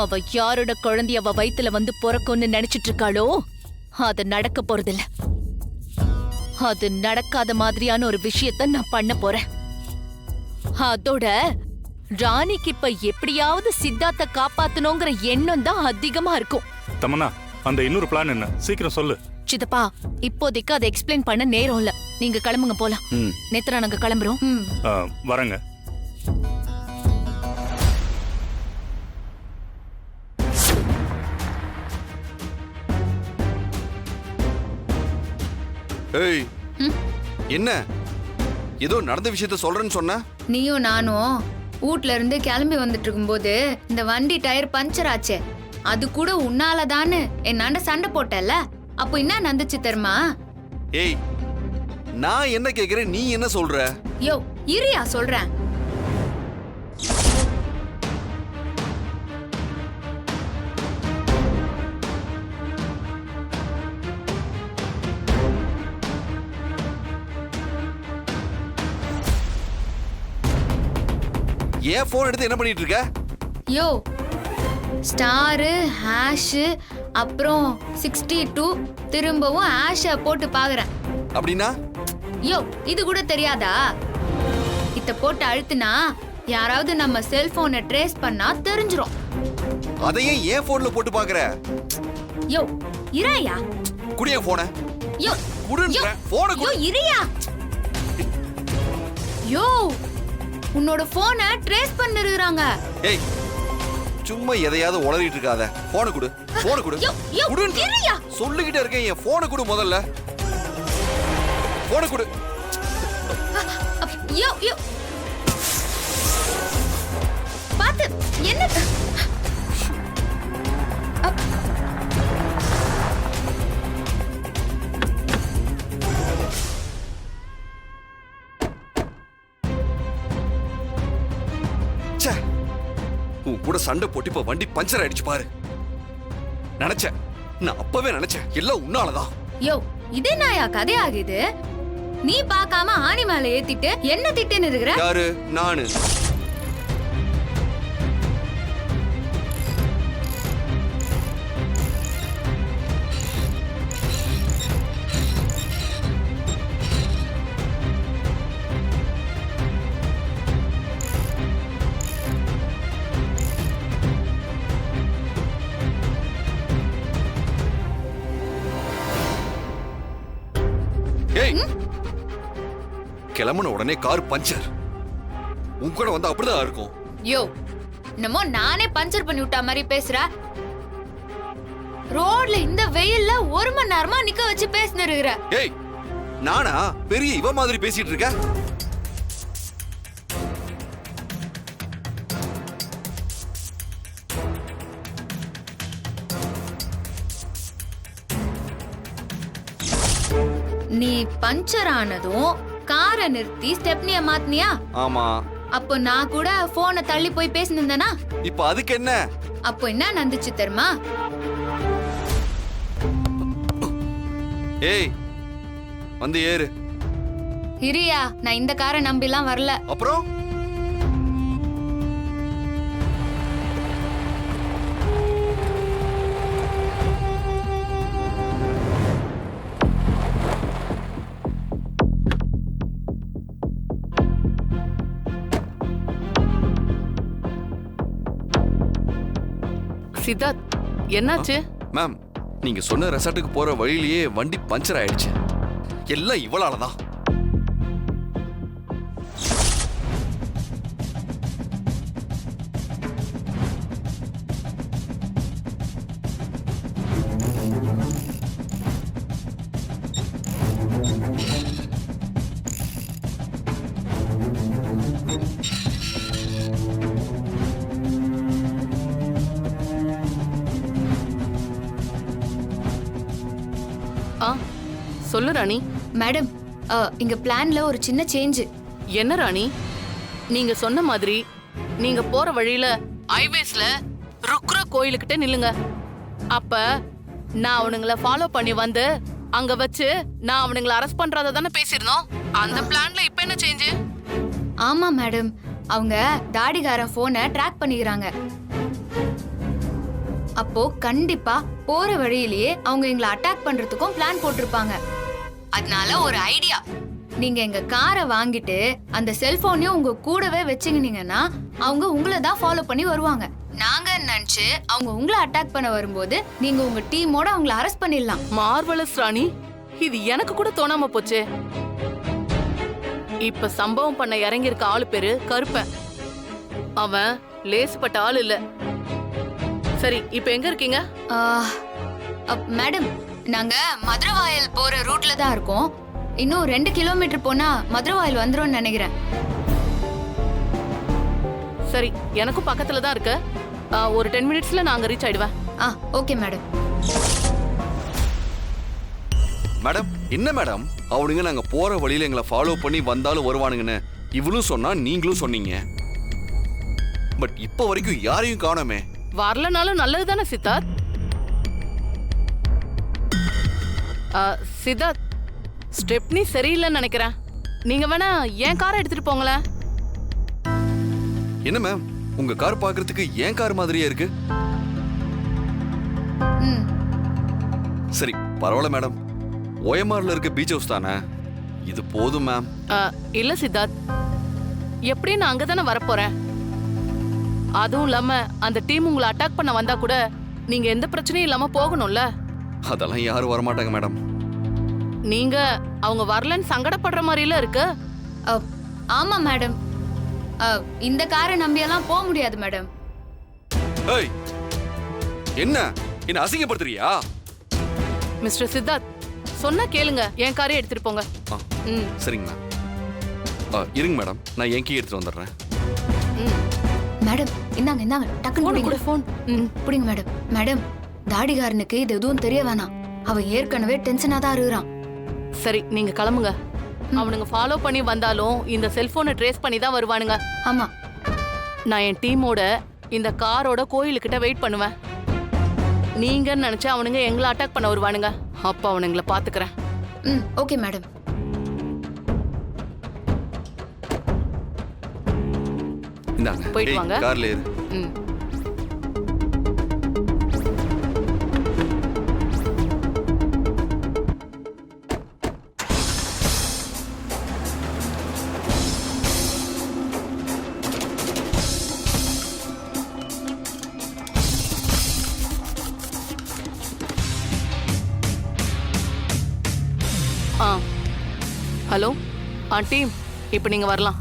அவ யாரோட குழந்தைய அவ வயித்துல வந்து பிறக்கும்னு நினைச்சிட்டு இருக்காளோ அது நடக்க போறதில்ல. அது நடக்காத மாதிரியான ஒரு விஷயத்த நான் பண்ண போறேன். அதோட ராணிக்கு இப்ப எப்படியாவது சித்தார்த்த காப்பாத்தணுங்கிற எண்ணம் தான் அதிகமா இருக்கும். தமன்னா, அந்த இன்னொரு பிளான் என்ன? சீக்கிரம் சொல்லு. சித்தப்பா, இப்போதைக்கு அதை எக்ஸ்பிளைன் பண்ண நேரம் இல்ல. நீங்க கிளம்புங்க, போலாம். நேத்ரா, நாங்க கிளம்புறோம். வரங்க. ஏய், என்ன ஏதோ நடந்த விஷயத்த சொல்றேன்னு சொன்ன? நீயும் நானும் வீட்ல இருந்து கிளம்பி வந்துட்டு இருக்கும்போது இந்த வண்டி டயர் பஞ்சர் ஆச்சே, அது கூட உன்னாலதான்னு என்னாண்ட சண்டை போட்டல. அப்போ என்ன நடந்துச்சு தெரியுமா? ஏய், நான் என்ன கேக்குறேன், நீ என்ன சொல்ற? யோ, இரியா சொல்றேன். ஏன் போன் எடுத்து என்ன பண்ணிட்டு இருக்க? யோ, ஸ்டாரு ஹேஷ் அப்புறம் 62 திரும்பவும் ஹேஷ போட்டு பாக்குறேன். அப்படின்னா? யோ, இது கூட தெரியாதா? இத போட்டு அழுத்துனா யாராவது நம்ம செல்போனை ட்ரேஸ் பண்ணா தெரிஞ்சிரும். அதையும் ஏன் போன்ல போட்டு பாக்குற? யோ, இராயா. குடியா போன? யோ, குடுன்ற போன குடு. யோ, இரியா. யோ, உன்னோட போனை ட்ரேஸ் பண்ணிருக்காங்க. ஏய், சும்மா எதையாவது உளறிட்டு இருக்காத. போன குடு, போன குடு. குடுன்ற. சொல்லிக்கிட்டே இருக்கேன், என் போனை குடு முதல்ல. போன குடு. யோ, யோ. பாத்து என்ன? உன் கூட சண்டை போட்டு இப்ப வண்டி பஞ்சர் ஆயிடுச்சு பாரு. நினைச்சேன், நான் அப்பவே நினைச்சேன் எல்லாம் உன்னாலதான். யோ, இதே நாயா கதை ஆகுது. நீ பார்க்காம ஆணி மேல ஏத்திட்டு என்ன திட்டுன்னு இருக்கிற? யாரு? நானு. ஏய், கிளம்புன உடனே கார் பஞ்சர். உன் கூட வந்தா அப்படிதான் இருக்கும். யோ, என்னமோ நானே பஞ்சர் பண்ணி விட்டா மாதிரி பேசுற. ரோட்ல இந்த வெயில்ல 1 மணி நேரமா நிக்க வச்சு பேசினு இருக்கிற. ஏய், நானா பெரிய இவ மாதிரி பேசிட்டு இருக்க? நீ பஞ்சர் ஆனதும் காரை நிறுத்தி ஸ்டெப்னிய மாத்தினியா? ஆமா. அப்போ நான் கூட போனை தள்ளி போய் பேசினேனா? இப்ப அதுக்கு என்ன? அப்போ என்ன நடந்துச்சு தெரியுமா? ஏய், வந்து ஏறு. இரியா, நான் இந்த காரை நம்பிலாம் வரல. அப்புறம் சித்தார்த், என்னாச்சு? மேம், நீங்க சொன்ன ரெசார்ட்டுக்கு போற வழியிலேயே வண்டி பஞ்சர் ஆயிடுச்சு. எல்லாம் இவளாலதான். சொல்லு ராணி. மேடம், இங்க பிளான்ல ஒரு சின்ன சேஞ்ச். என்ன ராணி? நீங்க சொன்ன மாதிரி நீங்க போற வழியில ஹைவேஸ்ல ருக்ரா கோயிலுக்கிட்ட நில்லுங்க. அப்ப நான் அவனுங்களை ஃபாலோ பண்ணி வந்து அங்க வச்சு நான் அவனுங்களை அரெஸ்ட் பண்றத தானே பேசியிருந்தோம். அந்த பிளான்ல இப்ப என்ன சேஞ்ச்? ஆமா மேடம், அவங்க தாடிகாரன் போனை ட்ராக் பண்ணிக்கிறாங்க. அப்போ கண்டிப்பா போற வழியிலேயே அவங்க எங்களை அட்டாக் பண்றதுக்கும் பிளான் போட்டிருப்பாங்க. அதனால ஒரு ஐடியா, நீங்க எங்க காரை வாங்கிட்டு அந்த செல்போனையும் உங்க கூடவே வச்சுக்கினீங்கன்னா அவங்க உங்களை தான் ஃபாலோ பண்ணி வருவாங்க. நாங்க நினைச்சு அவங்க உங்களை அட்டாக் பண்ண வரும்போது நீங்க உங்க டீமோட அவங்கள அரெஸ்ட் பண்ணிடலாம். மார்வலஸ் ராணி, இது எனக்கு கூட தோணாம போச்சே. இப்ப சம்பவம் பண்ண இறங்கி இருக்க ஆளு பேரு கருப்பன். அவன் லேசுப்பட்ட ஆள் இல்ல. சரி, இப்ப எங்க இருக்கீங்க? மேடம், நாங்க மதுரவாயல் போற ரூட்ல தான் இருக்கோம். இன்னும் 2 கிலோமீட்டர் போனா மதுரவாயல் வந்துரும்னு நினைக்கிறேன். சரி, எனக்கும் பக்கத்துல தான் இருக்கு. ஒரு 10 மினிட்ஸ்ல நான் அங்க ரீச் ஆயிடுவேன். Okay madam. மேடம், என்ன மேடம் அவனுங்க நாங்க போற வழியில எங்களை ஃபாலோ பண்ணி வந்தாலும் வருவானுங்கன்னு இவளும் சொன்னா நீங்களும் சொன்னீங்க. பட் இப்ப வரைக்கும் யாரையும் காணோமே. வரலனாலும் நல்லது தானே சித்தார்த். சித்தார்த், ஸ்டெப்னி சரியில்லைன்னு நினைக்கிறேன். நீங்க வேணா என் காரை எடுத்துட்டு போங்களேன். என்ன மேம், உங்க கார் பாக்குறதுக்கு ஏன் கார் மாதிரியே இருக்கு. சரி, பரவாயில்ல மேடம். ஓஎம்ஆர்ல இருக்க பீச் ஹவுஸ் தானே, இது போதும் மேம். இல்ல சித்தார்த், எப்படியும் நான் அங்கதானே வரப்போறேன். அதுவும் இல்லாம அந்த டீம் உங்களை அட்டாக் பண்ண வந்தா கூட நீங்க எந்த பிரச்சனையும் இல்லாம போகணும்ல. அதெல்லாம் யாரும் வரமாட்டாங்க மேடம். நீங்க அவங்க வரலன்னு சங்கடப்படுற மாதிரில இருக்கு. ஆமா மேடம், இந்த காரை நம்பியெல்லாம் போக முடியாது மேடம். ஏய், என்ன என்ன அசிங்கப்படுத்துறியா? மிஸ்டர் சித்தார்த், சொன்னா கேளுங்க, என் காரை எடுத்துட்டு போங்க. சரிங்க மேம். இருங்க மேடம், நான் என் கீ எடுத்துட்டு வந்துடுறேன். மேடம், இந்தாங்க இந்தாங்க, டக்குனு கூட போன் புடிங்க மேடம். மேடம், தாடிகாரனுக்கு இது எதுவும் தெரிய வேணாம். அவன் ஏற்கனவே டென்ஷனா தான் இருக்கிறான். சரி, நீங்க கிளம்புங்க. அவனுங்க ஃபாலோ பண்ணி வந்தாலும் இந்த செல்போனை ட்ரேஸ் பண்ணி தான் வருவானுங்க. ஆமா, நான் என் டீமோட இந்த காரோட கோயிலுக்கிட்ட வெயிட் பண்ணுவேன். நீங்க நினைச்சா அவனுங்க எங்களை அட்டாக் பண்ண வருவானுங்க. அப்ப அவனுங்களை பாத்துக்கிறேன். Okay madam. இந்தாங்க, போயிட்டு வாங்க. கார்ல ஏறு. ஹலோ டீம், இப்போ நீங்க வரலாம்.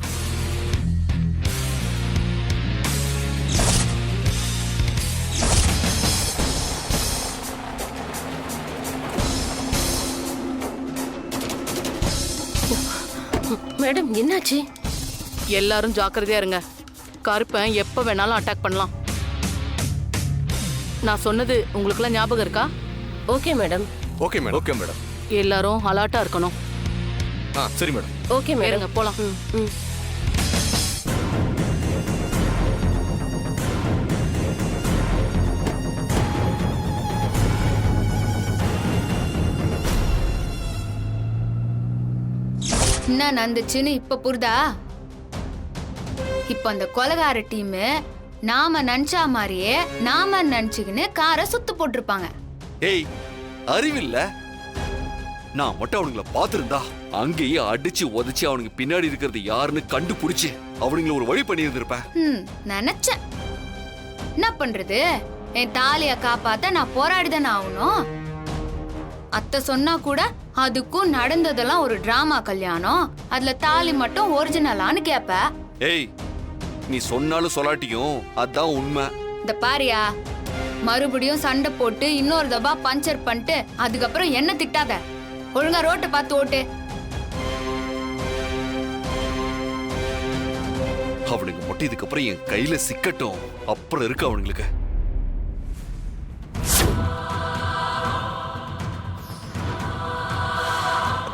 மேடம், என்னாச்சு? எல்லாரும் ஜாக்கிரதையா இருங்க. கருப்பன் எப்ப வேணாலும் அட்டாக் பண்ணலாம். நான் சொன்னது உங்களுக்குலாம் ஞாபகம் இருக்கா? Okay madam. Okay madam. Okay madam. எல்லாரும் அலர்ட்டா இருக்கணும். சரி மேடம். ஓகே மேடம், போலாம். என்ன நடந்துச்சுன்னு இப்ப புரிதா? இப்ப அந்த கொலகார டீம் நாம நினைச்சா மாதிரியே நாம நினைச்சுக்கின்னு காரை சுத்து போட்டிருப்பாங்க. ஏய், அறிவில்ல? நான் மட்டும் அவனுங்களை பாத்துருந்தா அங்கேயே அடிச்சு உதச்சு அவனுக்கு பின்னாடி இருக்கிறது யாருன்னு கண்டுபிடிச்சு அவனுங்களை ஒரு வழி பண்ணி இருந்திருப்பேன். நினைச்சேன். என்ன பண்றது, என் தாலிய காப்பாத்த நான் போராடிதானே ஆகணும். அத்தை சொன்னா கூட அதுக்கும் நடந்ததெல்லாம் ஒரு டிராமா கல்யாணம், அதுல தாலி மட்டும் ஒரிஜினலான்னு கேப்ப. ஏய், நீ சொன்னாலும் சொல்லாட்டியும் அதான் உண்மை. இந்த பாரியா, மறுபடியும் சண்டை போட்டு இன்னொரு தபா பஞ்சர் பண்ணிட்டு அதுக்கப்புறம் என்ன திட்டாத. ஒழுங்கா ரோட்டை பார்த்து ஓட்டு. அவனுக்கு மட்டும் இதுக்கப்புறம் என் கையில சிக்கட்டும், அப்புறம் இருக்கு அவனுங்களுக்கு.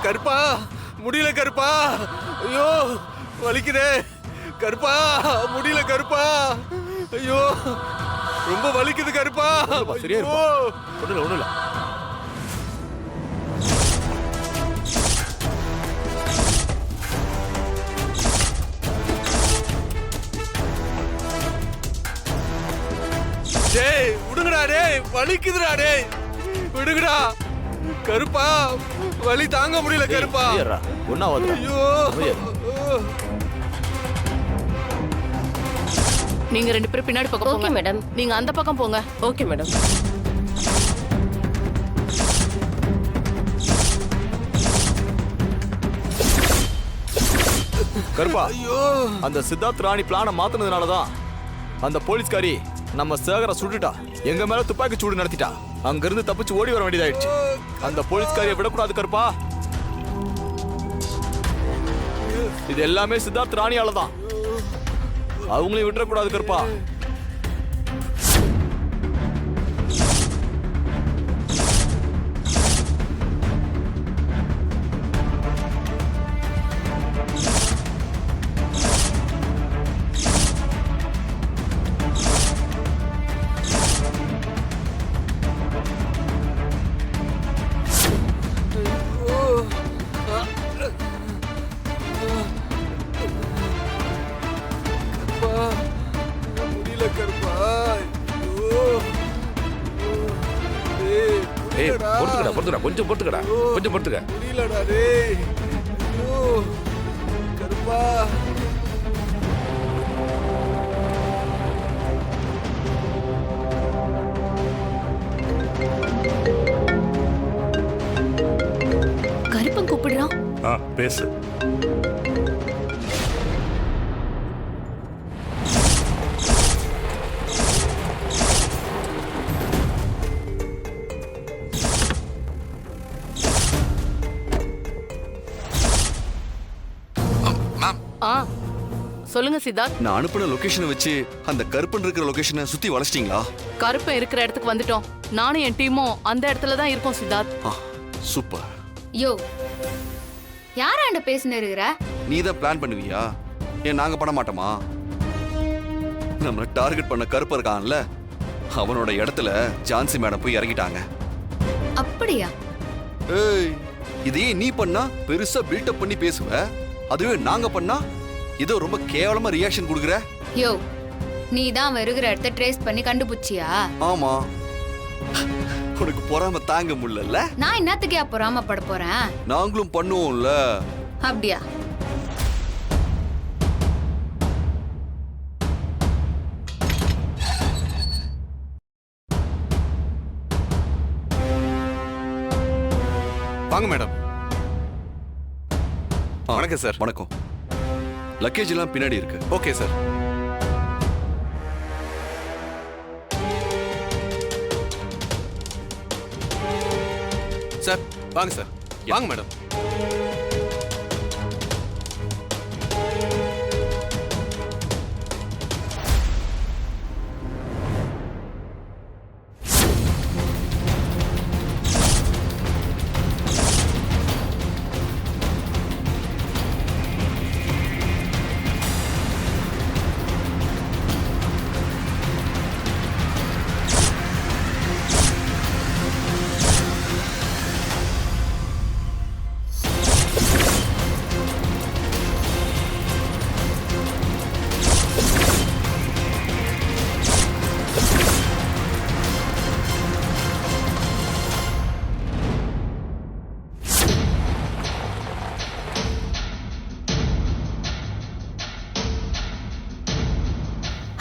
கருப்பா, முடியல கருப்பா. ஐயோ, வலிக்குதே கருப்பா, முடியல கருப்பா. ஐயோ, ரொம்ப வலிக்குது கருப்பா. சரியா இருப்பா. ஒண்ணுல ஒண்ணுல. டேய் விடுங்கடா டேய் வலிக்குதுடா டேய் விடுங்கடா கருப்பா வலி தாங்க முடியல கருப்பா ஏறா ஒண்ணாவது ஐயோ நீங்க 2 பேரும் பின்னாடி பக்கம் ஓகே போங்க மேடம். நீங்க அந்த பக்கம் போங்க. Okay madam. கருப்பா அந்த சித்தார்த் ராணி பிளான மாத்துனதுனாலதான் அந்த போலீஸ்காரி நம்ம சேகர சுட்டுட்டா, எங்க மேல துப்பாக்கி சூடு நடத்திட்டா. அங்க இருந்து தப்பிச்சு ஓடி வர வேண்டியதாயிடுச்சு. அந்த போலீஸ்காரியை விடக்கூடாது கருப்பா. இது எல்லாமே சித்தார்த் ராணியால தான். அவங்களையும் விட்டுறக்கூடாது கருப்பா. முடியல கருப்பா ஐயோ ஏய் பொறுத்துக்கடா கொஞ்சம் பொறுத்துக்க. முடியலடா டேய் ஐயோ கருப்பா கருப்பன் கூப்பிடுறான். பேசு. மேம் ஆ சொல்லுங்க சித்தார்த். நான் அனுப்பின லொகேஷனை வச்சு அந்த கருப்பன் இருக்கிற லொகேஷனை சுத்தி வளைச்சிட்டீங்களா? கருப்பன் இருக்கிற இடத்துக்கு வந்துட்டோம். நானும் என் டீமும் அந்த இடத்துல தான் இருக்கோம் சித்தார்த். சூப்பர். யோ யாராண்ட பேசினு இருக்கிற? நீ தான் பிளான் பண்ணுவியா? ஏன் நாங்க பண்ண மாட்டோமா? நம்மள டார்கெட் பண்ண கருப்பு இருக்கான்ல, அவனோட இடத்துல ஜான்சி மேடம் போய் இறங்கிட்டாங்க. அப்படியா? ஏய், இதையே நீ பண்ணா பெருசா பில்டப் பண்ணி பேசுவ, அதுவே நாங்க பண்ணா ஏதோ ரொம்ப கேவலமா ரியாக்ஷன் கொடுக்குற. யோ நீ தான் வருகிற இடத்த ட்ரேஸ் பண்ணி கண்டுபிடிச்சியா? ஆமா, உனக்கு பொறாம தாங்க முடியல. நான் என்னத்துக்கே பொறாமப்பட போறேன்? நாங்களும் பண்ணுவோம்ல. அப்படியா? வாங்க மேடம். வணக்கம் சார். வணக்கம். லக்கேஜ் எல்லாம் பின்னாடி இருக்கு. Okay sir. சார் வாங்க சார். வாங்க மேடம்.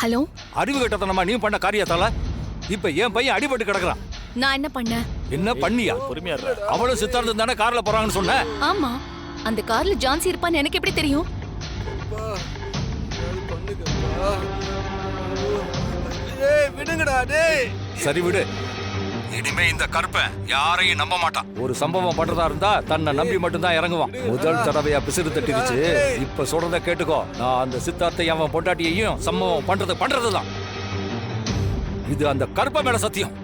ஹலோ, அறிவு கட்டத்தனமா நீ பண்ண காரியத்தால இப்ப என் பையன் அடிபட்டு கிடக்குறான். நான் என்ன பண்ணேன்? என்ன பண்ணியா? பொறுமையா இருடா. அவளும் சித்தார்த்தம் தானே கார்ல போறாங்கன்னு சொன்ன. ஆமா, அந்த கார்ல ஜான்சி இருப்பான்னு எனக்கு எப்படி தெரியும்? ஏய் விடுங்கடா டேய். சரி விடு. இனிமே இந்த கருப்பன் யாரையும் நம்ப மாட்டான். ஒரு சம்பவம் பண்றதா இருந்தா தன்னை நம்பி மட்டும்தான் இறங்குவான். முதல் தடவையா பிசிறு தட்டிருச்சு. இப்ப சொல்றத கேட்டுக்கோ. நான் அந்த சித்தார்த்தை அவன் பொண்டாட்டியையும் சம்பவம் பண்றதுதான். இது அந்த கருப்ப மேல சத்தியம்.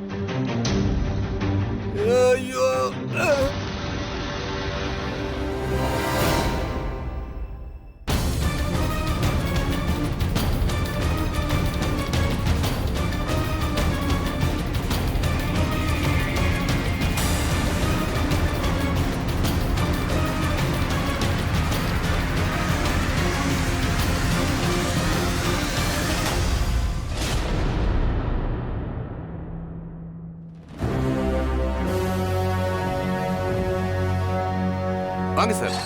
ஐயோ வாங்க சார்.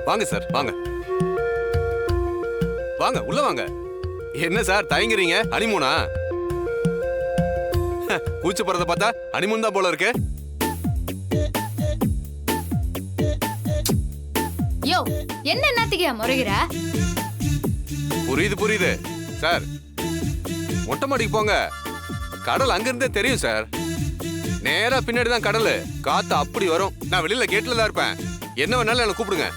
வாங்க சார், வாங்க வாங்க, உள்ள வாங்க. என்ன சார் தயங்குறீங்க? ஹனிமூனா? கூச்ச போறத பார்த்தா ஹனிமூன் தான் போல இருக்கு. யோ, என்னத்துக்கியா முறைகிற? புரியுது புரியுது சார். மொட்டை மாடிக்கு போங்க, கடல் அங்க இருந்தே தெரியும் சார். நேரா பின்னாடி தான் கடல், காத்து அப்படி வரும். நான் வெளியில கேட்ல தான் இருப்பேன், என்ன வேணாலும் என்ன கூப்பிடுங்க.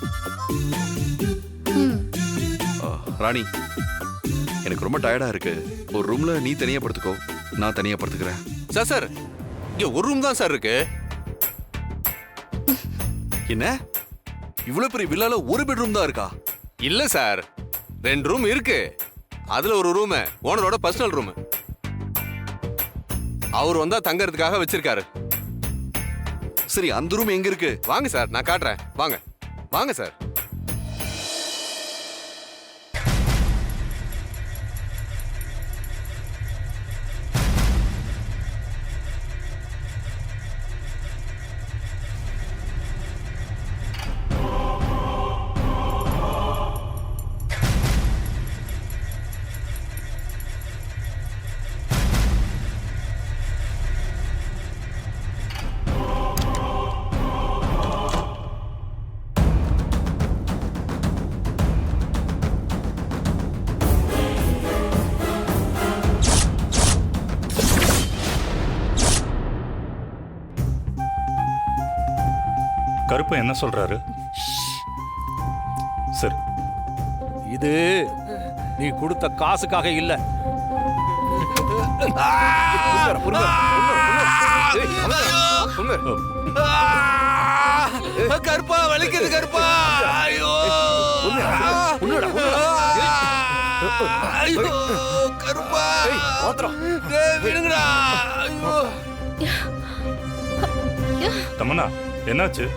ராணி, எனக்கு ரொம்ப டயர்டா இருக்கு. ஒரு ரூம்ல நீ தனியா படுத்துக்கோ, நான் தனியா படுத்துக்கிறேன். சார் சார், இங்க ஒரு ரூம் தான் சார் இருக்கு. என்ன இவ்வளவு பெரிய வில்லால ஒரு பெட்ரூம் தான் இருக்கா? இல்ல சார், 2 ரூம் இருக்கு. அதுல ஒரு ரூம் ஓனரோட பர்சனல் ரூம். அவர் வந்தா தங்கறதுக்காக வச்சிருக்காரு. சரி, அந்த ரூம் எங்க இருக்கு? வாங்க சார், நான் காட்டுறேன். வாங்க வாங்க சார். கருப்பு என்ன சொல்றாரு? சரி, இது நீ கொடுத்த காசுக்காக இல்ல. கருப்பா வலிக்குது கருப்பா. ஐயோ ஐயோ கருப்பா, விடுங்கடா. தமன்னா என்னாச்சு?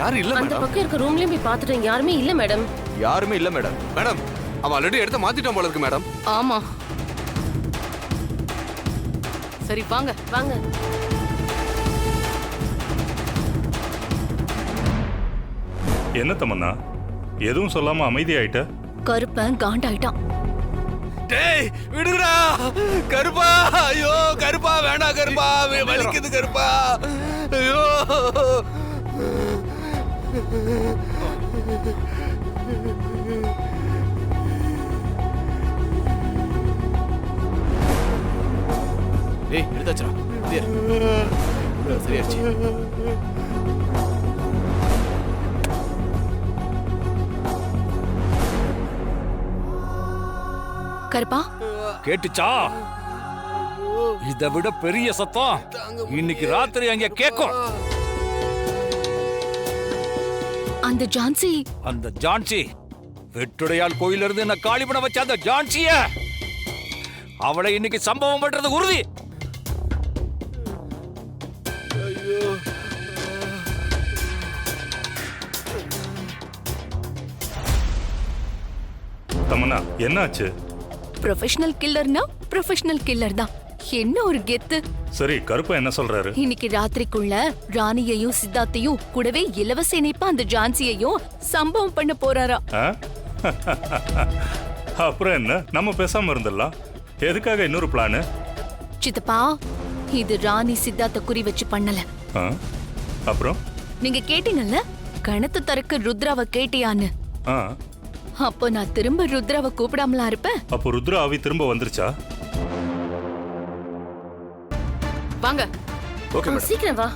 யாரும் இல்ல அந்த மேடம். பக்கம் இருக்க ரூம்லயும் போய் பார்த்துட்டேன், யாருமே இல்ல மேடம். யாருமே இல்ல மேடம். மேடம், அவன் ஆல்ரெடி எடுத்து மாத்திட்டான் போல இருக்கு மேடம். ஆமா. சரி வாங்க வாங்க. என்ன தமன்னா, எதுவும் சொல்லாம அமைதியாயிட்ட? கருப்பன் காண்டாயிட்டான். டேய் விடுங்கடா கருப்பா. ஐயோ கருப்பா, வேண்டாம் கருப்பா, வலிக்குது கருப்பா. ஐயோ ஏய் எடுத்தாச்சுடா. சரியாச்சு. கருப்பா, கேட்டுச்சா? இதை விட பெரிய சத்தம் இன்னைக்கு ராத்திரி அங்க கேட்கும். அந்த ஜான்சி வெட்டுடையாள் கோயில இருந்து என்ன காலி பண்ண வச்ச அந்த ஜான்சிய, அவளை இன்னைக்கு சம்பவம் பண்றது உறுதி. தமன்னா என்னாச்சு? ப்ரொஃபஷனல் கில்லர்னா ப்ரொஃபஷனல் கில்லர் தான். என்ன ஒரு கெத்து. சரி, கருப்பா என்ன சொல்றாரு? இன்னைக்கு ராத்திரிக்குள்ள ராணியையும் சித்தார்த்தையும் கூடவே இலவச இணைப்பா அந்த ஜான்சியையும் சம்பவம் பண்ண போறாரா. ஆ? அப்புறம் என்ன, நம்ம பேசாம இருந்துடலாம். எதுக்காக இன்னொரு பிளானு? சித்தப்பா, இது ராணி சித்தார்த்த குறி வச்சு பண்ணல. ஆ? அப்புறம்? நீங்க கேட்டீங்கல்ல, கணத்து தரக்கு ருத்ராவை கேட்டியான்னு. ஆ, அப்போ நான் திரும்ப ருத்ராவை கூப்பிடாமலா இருப்பேன்? அப்போ ருத்ரா ஆவி திரும்ப வந்துருச்சா? வாங்க. Okay madam. சீக்கிரம் வா.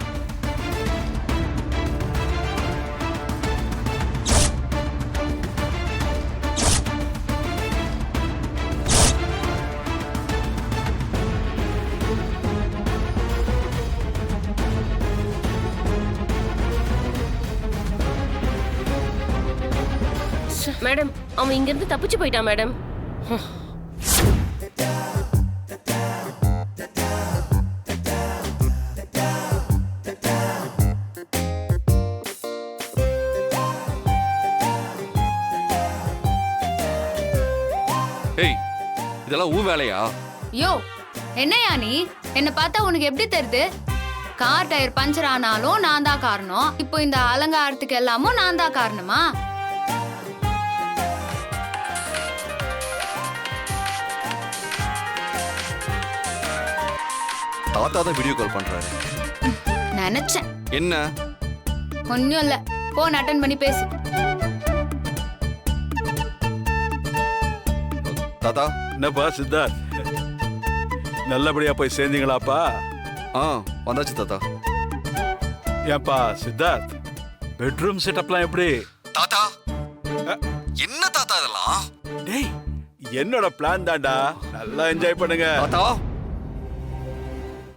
மேடம், அவன் இங்க இருந்து தப்பிச்சு போயிட்டான் மேடம். ஏய் இதெல்லாம் ஊ வேலையா? யோ என்னையா நீ? என்ன பார்த்தா உனக்கு எப்படி தெரியுது? கார் டயர் பஞ்சர் ஆனாலும் நான் தான் காரணம். இப்போ இந்த அலங்காரத்துக்கு எல்லாமும் நான் தான் காரணமா? தாத்தா தான் வீடியோ கால் பண்றாரு. நினைச்சேன். என்ன? ஒன்னும் இல்ல, போன் அட்டன் பண்ணி பேசு. தாத்தா. என்னப்பா சித்தார்த், நல்லபடியா போய் சேர்ந்தீங்களாப்பா? ஆ வந்தாச்சு தாத்தா. ஏன்பா சித்தார்த், பெட்ரூம் செட்டப்லாம் எப்படி? தாத்தா என்ன தாத்தா இதெல்லாம்? டேய், என்னோட பிளான் தான்டா, நல்லா என்ஜாய் பண்ணுங்க. தாத்தா